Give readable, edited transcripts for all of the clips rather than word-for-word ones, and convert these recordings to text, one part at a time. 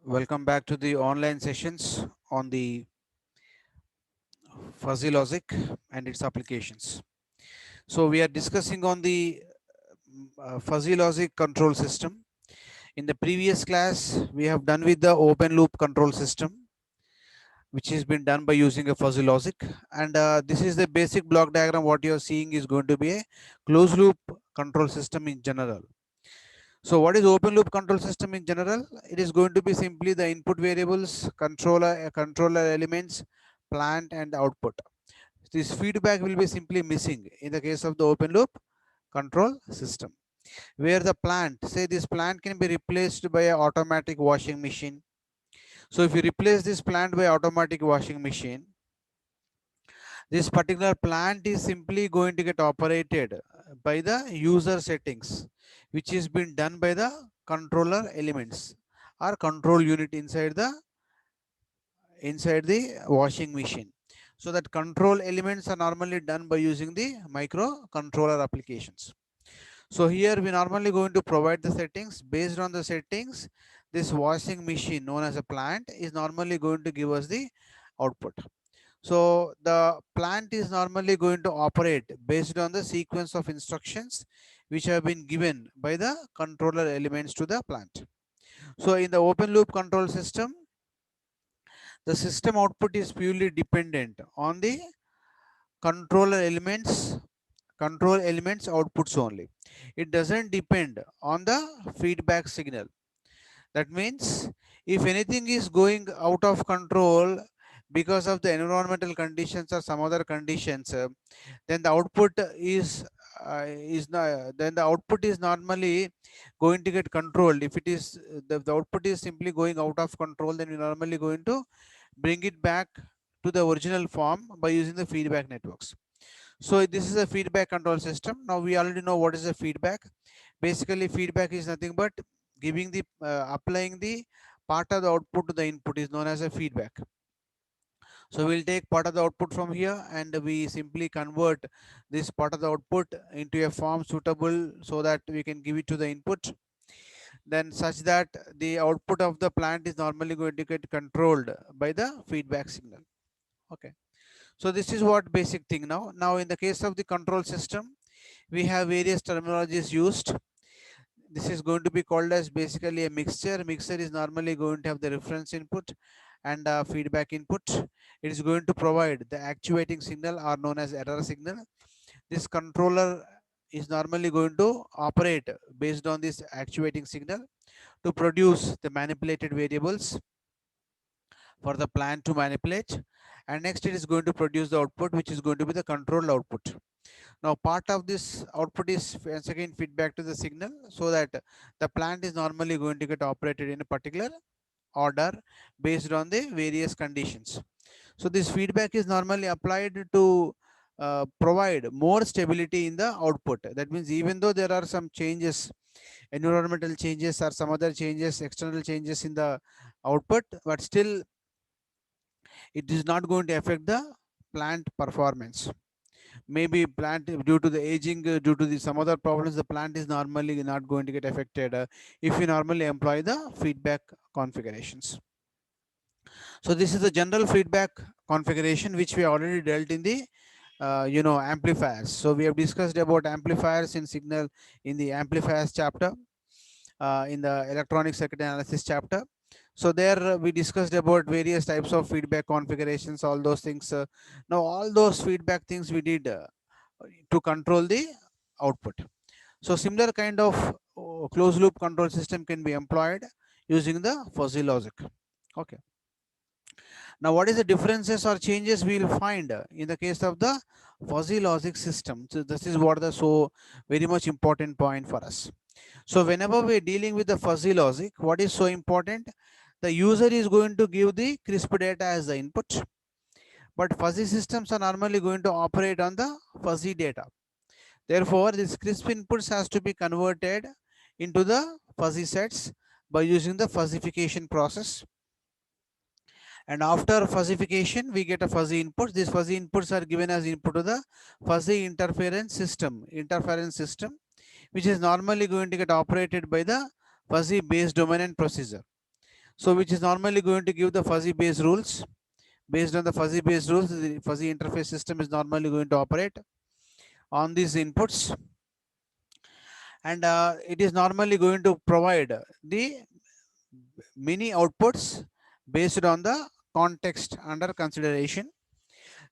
Welcome back to the online sessions on the fuzzy logic and its applications. So we are discussing on the fuzzy logic control system. In the previous class, we have done with the open loop control system, which has been done by using a fuzzy logic. And this is the basic block diagram. What you are seeing is going to be a closed loop control system in general. So what is open loop control system in general? It is going to be simply the input variables, controller elements, plant and output. This feedback will be simply missing in the case of the open loop control system. Where the plant, say this plant can be replaced by an automatic washing machine. So if you replace this plant by automatic washing machine, this particular plant is simply going to get operated by the user settings, which is been done by the controller elements or control unit inside the washing machine. So that control elements are normally done by using the microcontroller applications. So here we normally going to provide the settings. Based on the settings, this washing machine known as a plant is normally going to give us the output. So the plant is normally going to operate based on the sequence of instructions which have been given by the controller elements to the plant. So in the open loop control system, the system output is purely dependent on the controller control elements outputs only. It doesn't depend on the feedback signal. That means if anything is going out of control because of the environmental conditions or some other conditions, then the output is not, then the output is normally going to get controlled. If it is the output is simply going out of control, then we normally going to bring it back to the original form by using the feedback networks. So this is a feedback control system. Now we already know what is a feedback. Basically, feedback is nothing but giving the applying the part of the output to the input is known as a feedback. So we'll take part of the output from here and we simply convert this part of the output into a form suitable so that we can give it to the input. Then such that the output of the plant is normally going to get controlled by the feedback signal. Okay. So this is what basic thing now. Now in the case of the control system, we have various terminologies used. This is going to be called as basically a mixture. Mixture is normally going to have the reference input and feedback input. It is going to provide the actuating signal or known as error signal. This controller is normally going to operate based on this actuating signal to produce the manipulated variables for the plant to manipulate, and next it is going to produce the output which is going to be the controlled output. Now part of this output is once again feedback to the signal so that the plant is normally going to get operated in a particular order based on the various conditions. So this feedback is normally applied to provide more stability in the output. That means even though there are some changes, environmental changes or some other changes, external changes in the output, but still it is not going to affect the plant performance. Maybe plant due to the aging, due to the some other problems, the plant is normally not going to get affected if you normally employ the feedback configurations. So this is the general feedback configuration which we already dealt in the amplifiers. So we have discussed about amplifiers in signal in the amplifiers chapter, in the electronic circuit analysis chapter. So there we discussed about various types of feedback configurations, all those things. Now all those feedback things we did to control the output. So similar kind of closed loop control system can be employed using the fuzzy logic. Okay. Now what is the differences or changes we will find in the case of the fuzzy logic system? So this is what the so very much important point for us. So whenever we are dealing with the fuzzy logic, what is so important? The user is going to give the crisp data as the input, but fuzzy systems are normally going to operate on the fuzzy data. Therefore, this crisp inputs has to be converted into the fuzzy sets by using the fuzzification process. And after fuzzification, we get a fuzzy inputs. These fuzzy inputs are given as input to the fuzzy interference system, which is normally going to get operated by the fuzzy base dominant processor. So which is normally going to give the fuzzy base rules. Based on the fuzzy base rules, the fuzzy interface system is normally going to operate on these inputs, and it is normally going to provide the many outputs based on the context under consideration.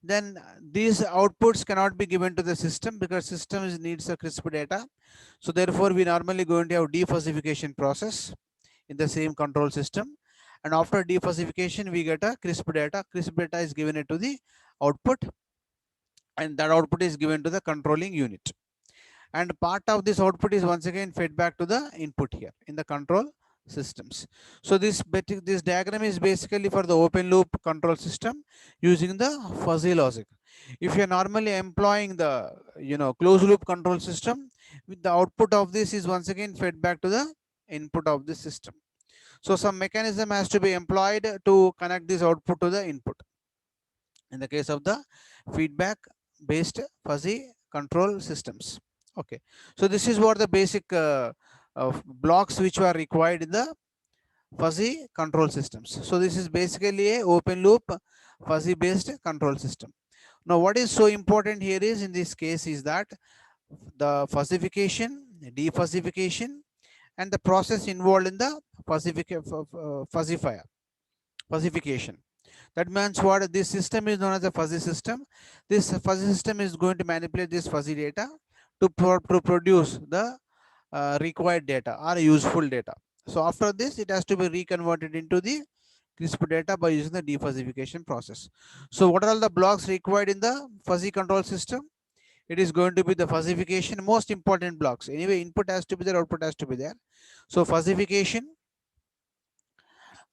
Then these outputs cannot be given to the system because system needs a crisp data. So therefore we normally going to have defuzzification process in the same control system, and after defuzzification we get a crisp data. Crisp data is given it to the output, and that output is given to the controlling unit, and part of this output is once again fed back to the input here in the control systems. So this diagram is basically for the open loop control system using the fuzzy logic. If you are normally employing the closed loop control system, with the output of this is once again fed back to the input of the system. So some mechanism has to be employed to connect this output to the input in the case of the feedback based fuzzy control systems. Okay, so this is what the basic blocks which were required in the fuzzy control systems. So this is basically a open loop fuzzy based control system. Now what is so important here is in this case is that the fuzzification, defuzzification, and the process involved in the fuzzification. That means what? This system is known as a fuzzy system. This fuzzy system is going to manipulate this fuzzy data to produce the required data or useful data. So after this, it has to be reconverted into the crisp data by using the defuzzification process. So what are all the blocks required in the fuzzy control system? It is going to be the fuzzification, most important blocks. Anyway, input has to be there, output has to be there. So fuzzification,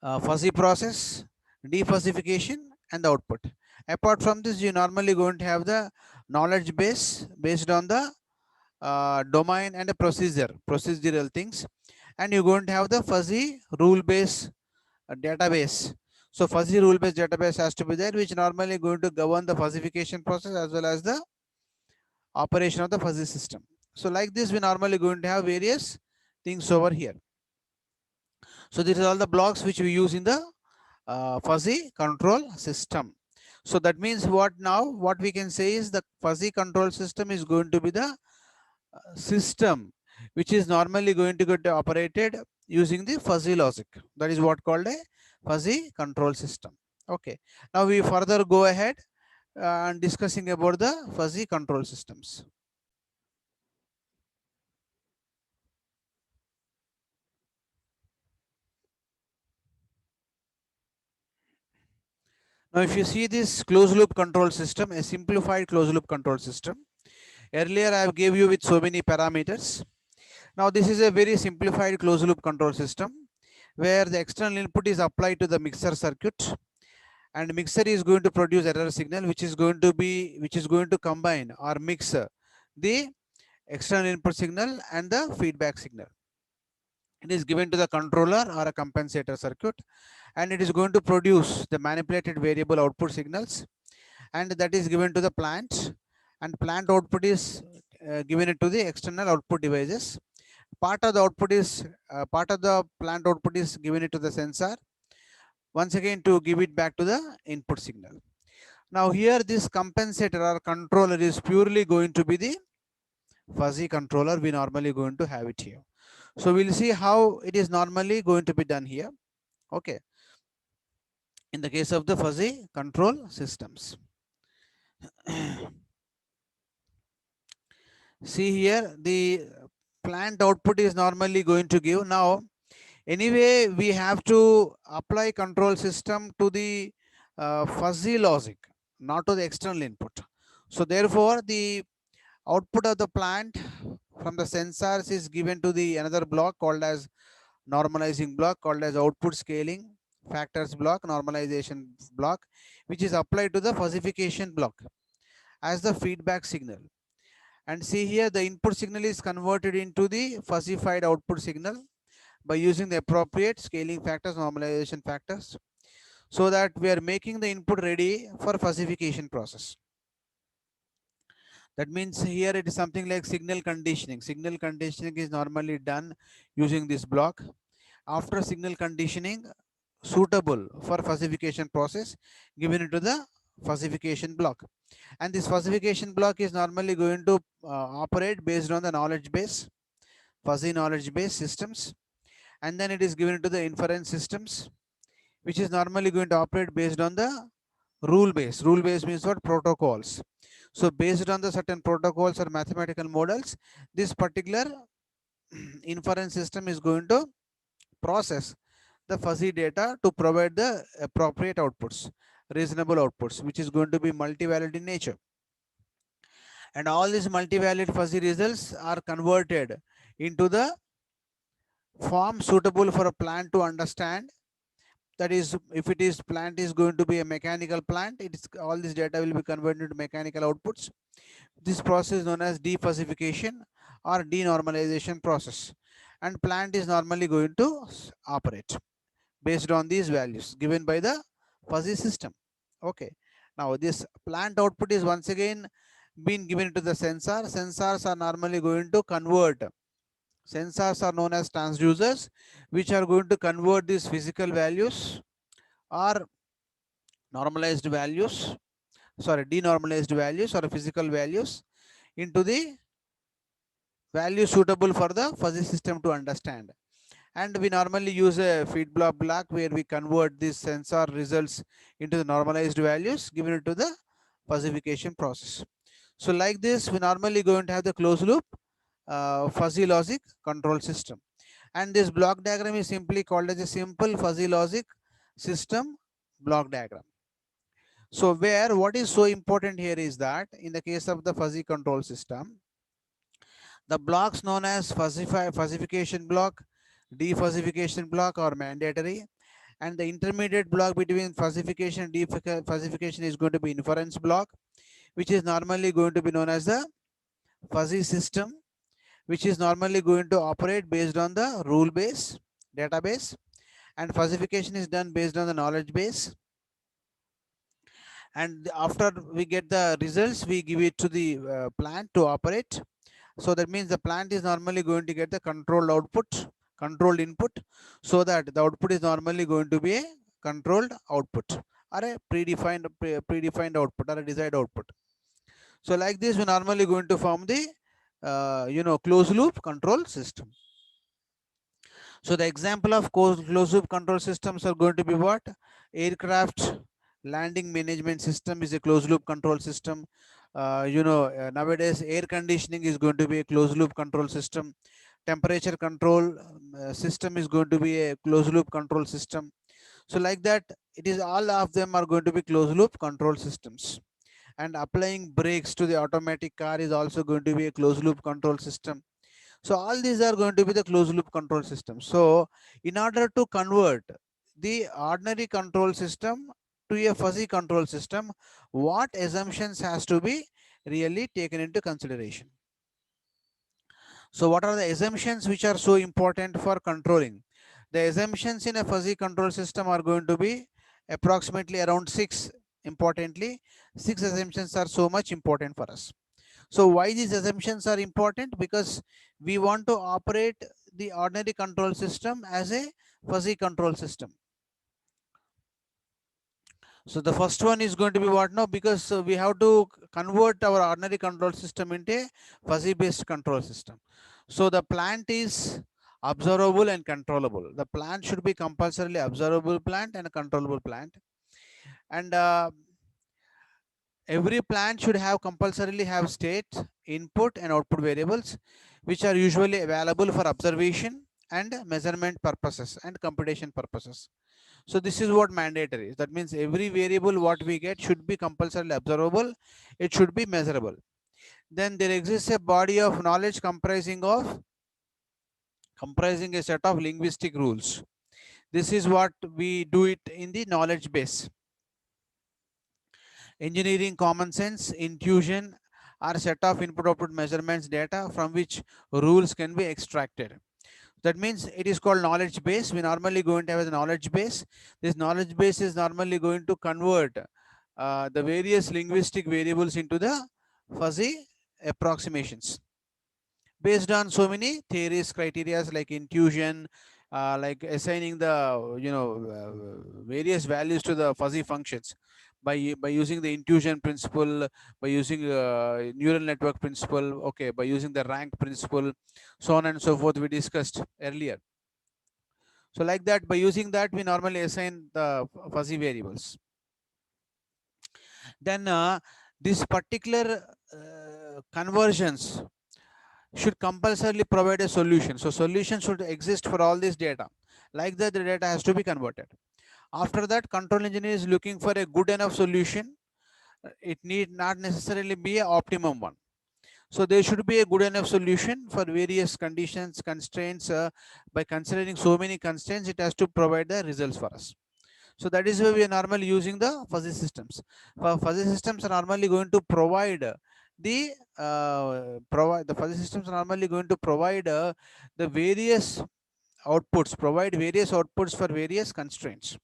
fuzzy process, defuzzification, and the output. Apart from this, you normally going to have the knowledge base based on the domain and a procedural things, and you're going to have the fuzzy rule base database. So fuzzy rule based database has to be there, which normally going to govern the fuzzification process as well as the operation of the fuzzy system. So like this, we normally going to have various things over here. So these are all the blocks which we use in the fuzzy control system. So that means what now? What we can say is the fuzzy control system is going to be the system which is normally going to get operated using the fuzzy logic. That is what called a fuzzy control system. Okay. Now we further go ahead and discussing about the fuzzy control systems. Now, if you see this closed loop control system, a simplified closed loop control system. Earlier, I have gave you with so many parameters. Now, this is a very simplified closed loop control system where the external input is applied to the mixer circuit, and mixer is going to produce error signal, which is going to combine or mix the external input signal and the feedback signal. It is given to the controller or a compensator circuit, and it is going to produce the manipulated variable output signals, and that is given to the plant, and plant output is given it to the external output devices. Part of the plant output is given it to the sensor, once again to give it back to the input signal. Now here this compensator or controller is purely going to be the fuzzy controller. We normally going to have it here. So we'll see how it is normally going to be done here. Okay. In the case of the fuzzy control systems. See here, the plant output is normally going to give. Now, anyway, we have to apply control system to the fuzzy logic, not to the external input. So therefore, the output of the plant from the sensors is given to the another block called as normalizing block, called as output scaling factors block, normalization block, which is applied to the fuzzification block as the feedback signal. And see here, the input signal is converted into the fuzzified output signal by using the appropriate scaling factors, normalization factors, so that we are making the input ready for fuzzification process. That means here it is something like signal conditioning. Signal conditioning is normally done using this block. After signal conditioning, suitable for fuzzification process given into the fuzzification block. And this fuzzification block is normally going to operate based on the knowledge base, fuzzy knowledge base systems. And then it is given into the inference systems, which is normally going to operate based on the rule base. Rule base means what? Protocols. So based on the certain protocols or mathematical models, this particular inference system is going to process the fuzzy data to provide the appropriate outputs, reasonable outputs, which is going to be multivariate in nature. And all these multivariate fuzzy results are converted into the form suitable for a plant to understand. That is, if it is plant is going to be a mechanical plant, it's all this data will be converted into mechanical outputs. This process is known as defuzzification or denormalization process, and plant is normally going to operate based on these values given by the fuzzy system. Okay, now this plant output is once again been given to the sensor. Sensors are normally going to convert. Sensors are known as transducers, which are going to convert these physical values or normalized values, sorry, denormalized values or physical values into the value suitable for the fuzzy system to understand. And we normally use a feedback block where we convert these sensor results into the normalized values given into the fuzzification process. So like this, we normally going to have the closed loop fuzzy logic control system. And this block diagram is simply called as a simple fuzzy logic system block diagram. So where what is so important here is that in the case of the fuzzy control system, the blocks known as fuzzification block, defuzzification block are mandatory, and the intermediate block between fuzzification and defuzzification is going to be inference block, which is normally going to be known as the fuzzy system, which is normally going to operate based on the rule base database, and fuzzification is done based on the knowledge base. And after we get the results, we give it to the plant to operate. So that means the plant is normally going to get the controlled output, controlled input, so that the output is normally going to be a controlled output or a predefined output or a desired output. So like this, we normally going to form the closed loop control system. So the example of closed loop control systems are going to be what? Aircraft landing management system is a closed loop control system. Nowadays air conditioning is going to be a closed loop control system. Temperature control system is going to be a closed loop control system. So like that, it is all of them are going to be closed loop control systems. And applying brakes to the automatic car is also going to be a closed loop control system. So all these are going to be the closed loop control system. So in order to convert the ordinary control system to a fuzzy control system, what assumptions has to be really taken into consideration? So what are the assumptions which are so important for controlling? The assumptions in a fuzzy control system are going to be approximately around 6. Importantly, 6 assumptions are so much important for us. So why these assumptions are important? Because we want to operate the ordinary control system as a fuzzy control system. So the first one is going to be what now? Because we have to convert our ordinary control system into a fuzzy based control system. So the plant is observable and controllable. The plant should be compulsorily observable plant and a controllable plant. And every plant should have compulsorily have state, input and output variables, which are usually available for observation and measurement purposes and computation purposes. So this is what mandatory is. That means every variable what we get should be compulsorily observable. It should be measurable. Then there exists a body of knowledge comprising a set of linguistic rules. This is what we do it in the knowledge base. Engineering common sense, intuition are set of input-output measurements data from which rules can be extracted. That means it is called knowledge base. We normally going to have a knowledge base. This knowledge base is normally going to convert the various linguistic variables into the fuzzy approximations based on so many theories, criteria like intuition, like assigning the various values to the fuzzy functions by using the intuition principle, by using neural network principle, okay, by using the rank principle, so on and so forth, we discussed earlier. So like that, by using that, we normally assign the fuzzy variables. Then this particular conversions should compulsorily provide a solution. So solution should exist for all this data. Like that, the data has to be converted. After that, control engineer is looking for a good enough solution. It need not necessarily be an optimum one. So there should be a good enough solution for various conditions, constraints. By considering so many constraints, it has to provide the results for us. So that is why we are normally using the fuzzy systems. For fuzzy systems are normally going to provide the fuzzy systems are normally going to provide the various provide various outputs for various constraints.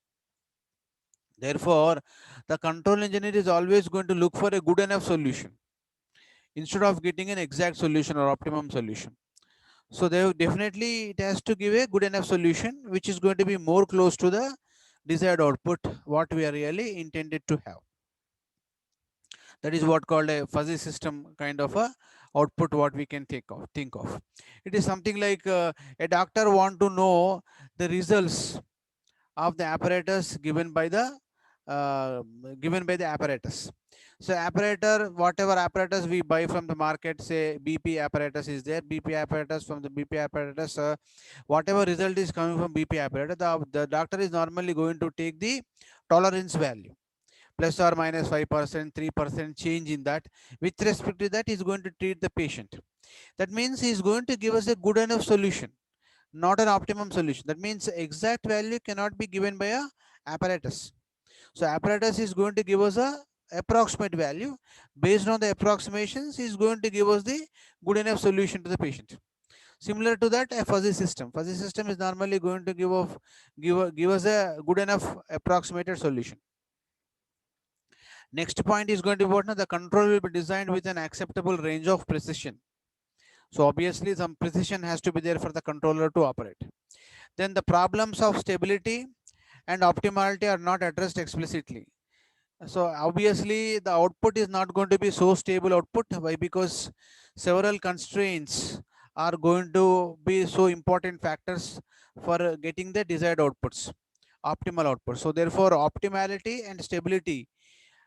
Therefore, the control engineer is always going to look for a good enough solution instead of getting an exact solution or optimum solution. So they definitely it has to give a good enough solution which is going to be more close to the desired output what we are really intended to have. That is what called a fuzzy system kind of a output what we can think of. It is something like a doctor want to know the results of the apparatus uh, given by the apparatus. So apparator, whatever apparatus we buy from the market, say BP apparatus is there, BP apparatus, from the BP apparatus, whatever result is coming from BP apparatus, the doctor is normally going to take the tolerance value, plus or minus 5%, 3% change in that. With respect to that, he is going to treat the patient. That means he is going to give us a good enough solution, not an optimum solution. That means exact value cannot be given by a apparatus. So apparatus is going to give us a approximate value. Based on the approximations, is going to give us the good enough solution to the patient. Similar to that, a fuzzy system. Fuzzy system is normally going to give us a good enough approximated solution. Next point is going to be important. The control will be designed with an acceptable range of precision. So obviously some precision has to be there for the controller to operate. Then the problems of stability and optimality are not addressed explicitly. So obviously the output is not going to be so stable output. Why? Because several constraints are going to be so important factors for getting the desired outputs, optimal output. So therefore optimality and stability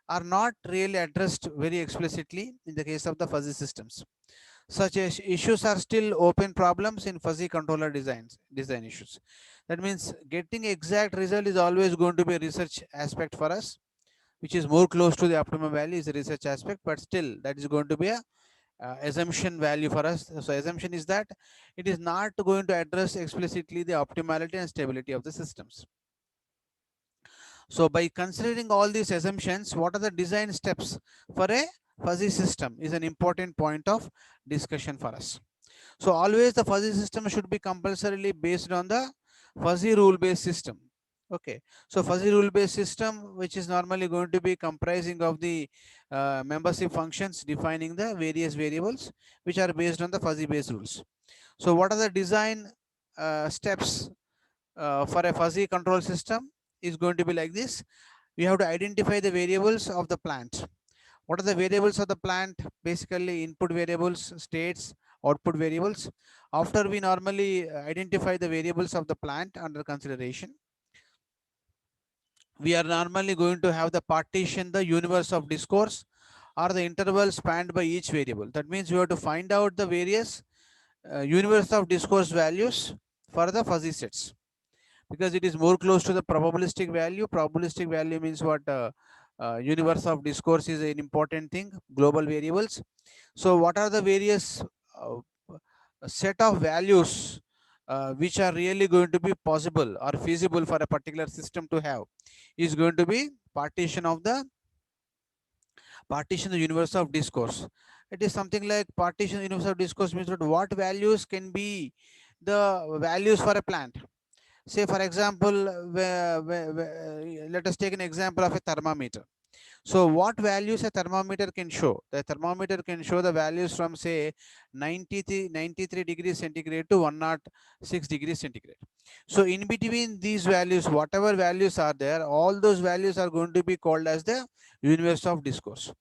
are not really addressed very explicitly in the case of the fuzzy systems. Such as issues are still open problems in fuzzy controller design issues. That means getting exact result is always going to be a research aspect for us, which is more close to the optimum value is a research aspect, but still that is going to be a assumption value for us. So assumption is that it is not going to address explicitly the optimality and stability of the systems. So by considering all these assumptions, what are the design steps for a fuzzy system is an important point of discussion for us. So always the fuzzy system should be compulsorily based on the fuzzy rule based system. Okay, so fuzzy rule based system, which is normally going to be comprising of the membership functions defining the various variables which are based on the fuzzy based rules. So what are the design steps for a fuzzy control system is going to be like this. We have to identify the variables of the plant. What are the variables of the plant? Basically input variables, states, output variables. After we normally identify the variables of the plant under consideration, we are normally going to have the partition the universe of discourse or the interval spanned by each variable. That means we have to find out the various universe of discourse values for the fuzzy sets, because it is more close to the probabilistic value. Probabilistic value means what? Universe of discourse is an important thing, global variables. So what are the various uh, set of values which are really going to be possible or feasible for a particular system to have is going to be partition the universe of discourse. It is something like partition universe of discourse means that what values can be the values for a plant. Say for example, let us take an example of a thermometer. So what values a thermometer can show? The thermometer can show the values from say 93 degrees centigrade to 106 degrees centigrade. So in between these values, whatever values are there, all those values are going to be called as the universe of discourse.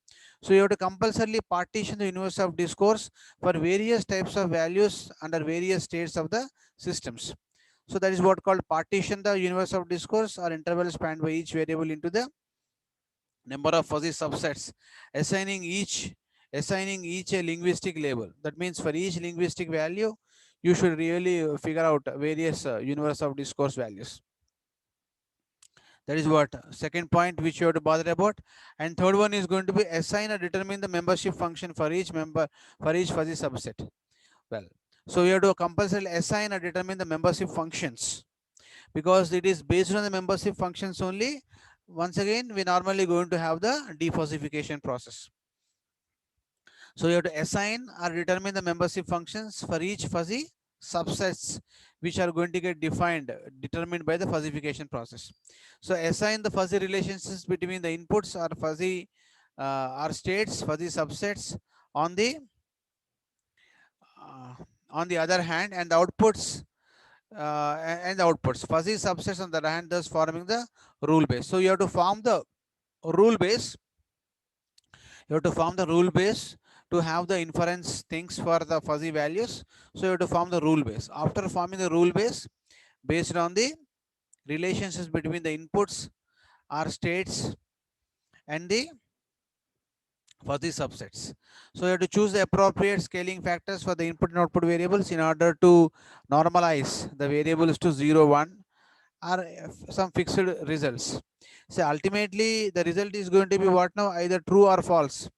So you have to compulsorily partition the universe of discourse for various types of values under various states of the systems. So that is what called partition the universe of discourse or interval spanned by each variable into the number of fuzzy subsets, assigning each a linguistic label. That means for each linguistic value, you should really figure out various universe of discourse values. That is what second point which you have to bother about. And third one is going to be assign or determine the membership function for each member for each fuzzy subset. Well, so you have to compulsorily assign or determine the membership functions, because it is based on the membership functions only. Once again, we normally going to have the defuzzification process. So you have to assign or determine the membership functions for each fuzzy subsets which are going to get determined by the fuzzification process. So assign the fuzzy relationships between the inputs or fuzzy or states, fuzzy subsets on the uh, other hand, and the outputs fuzzy subsets on the other hand, thus forming the rule base. So you have to form the rule base. You have to form the rule base to have the inference things for the fuzzy values. So you have to form the rule base. After forming the rule base based on the relationships between the inputs or states and the fuzzy subsets. So you have to choose the appropriate scaling factors for the input and output variables in order to normalize the variables to 0, 1 or some fixed results. So ultimately the result is going to be what now, either true or false.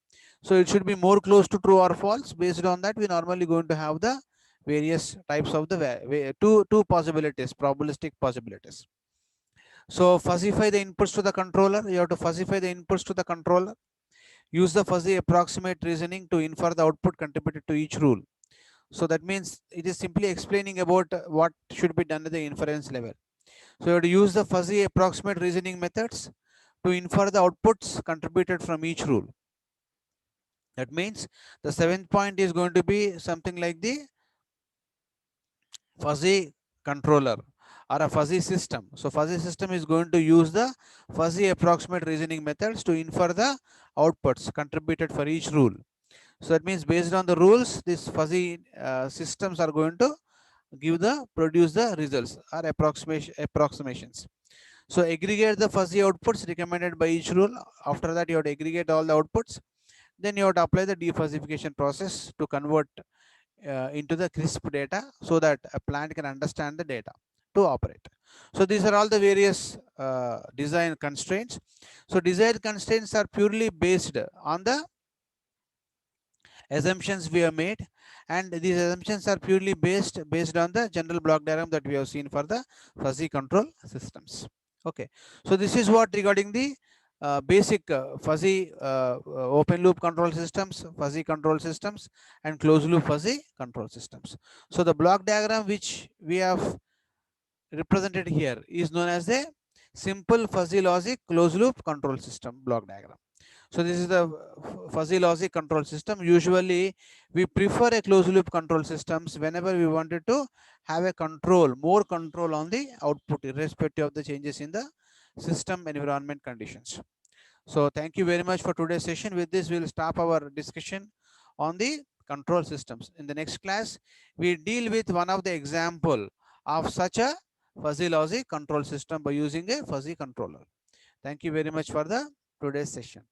So it should be more close to true or false. Based on that, we normally going to have the various types of the two possibilities, probabilistic possibilities. So fuzzify the inputs to the controller. You have to fuzzify the inputs to the controller. Use the fuzzy approximate reasoning to infer the output contributed to each rule. So that means it is simply explaining about what should be done at the inference level. So you have to use the fuzzy approximate reasoning methods to infer the outputs contributed from each rule. That means the seventh point is going to be something like the fuzzy controller or a fuzzy system. So fuzzy system is going to use the fuzzy approximate reasoning methods to infer the outputs contributed for each rule. So that means based on the rules, these fuzzy systems are going to produce the results or approximations. So aggregate the fuzzy outputs recommended by each rule. After that, you have to aggregate all the outputs. Then you have to apply the defuzzification process to convert into the crisp data so that a plant can understand the data to operate. So these are all the various design constraints. So design constraints are purely based on the assumptions we have made, and these assumptions are purely based on the general block diagram that we have seen for the fuzzy control systems. Okay, so this is what regarding the basic fuzzy open loop control systems, fuzzy control systems, and closed loop fuzzy control systems. So the block diagram which we have represented here is known as a simple fuzzy logic closed loop control system block diagram. So this is the fuzzy logic control system. Usually we prefer a closed loop control systems whenever we wanted to have a more control on the output irrespective of the changes in the system environment conditions. So thank you very much for today's session. With this, we will stop our discussion on the control systems. In the next class, we deal with one of the example of such a fuzzy logic control system by using a fuzzy controller. Thank you very much for the today's session.